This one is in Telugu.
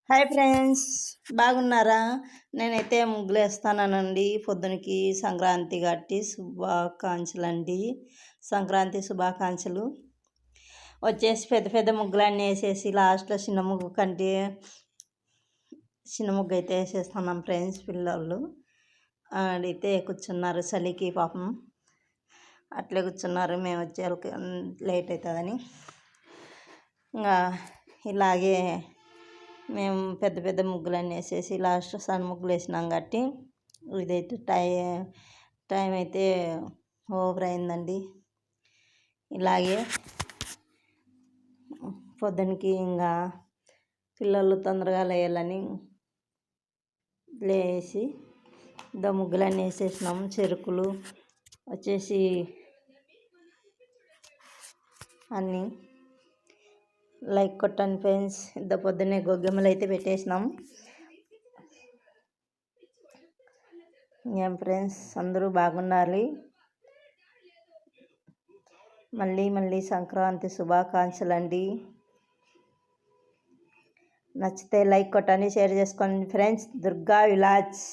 హాయ్ ఫ్రెండ్స్, బాగున్నారా? నేనైతే ముగ్గులు వేస్తానండి. పొద్దునకి సంక్రాంతి గట్టి శుభాకాంక్షలు అండి. సంక్రాంతి శుభాకాంక్షలు. వచ్చేసి పెద్ద పెద్ద ముగ్గులన్నీ వేసేసి లాస్ట్లో చిన్న ముగ్గు కంటే చిన్న ముగ్గు అయితే వేసేస్తున్నాం ఫ్రెండ్స్. పిల్లలు ఆడైతే కూర్చున్నారు చలికి పాపం, అట్లే కూర్చున్నారు. మేము వచ్చే లేట్ అవుతుందని ఇంకా ఇలాగే మేము పెద్ద పెద్ద ముగ్గులన్నీ వేసేసి లాస్ట్ సన్న ముగ్గులు వేసినాం కాబట్టి ఇదైతే టైం అయితే ఓవర్ అయిందండి. ఇలాగే పొద్దునకి ఇంకా పిల్లలు తొందరగా లేయాలని లేసి ముగ్గులన్నీ వేసేసినాం. చెరుకులు వచ్చేసి అన్నీ లైక్ కొట్టండి ఫ్రెండ్స్. పొద్దున్నే గొగ్గెమ్మలు అయితే పెట్టేసినాం. ఏం ఫ్రెండ్స్, అందరూ బాగున్నారు? మళ్ళీ సంక్రాంతి శుభాకాంక్షలు అండి. నచ్చితే లైక్ కొట్టండి, షేర్ చేసుకోండి ఫ్రెండ్స్. దుర్గా విలాజ్.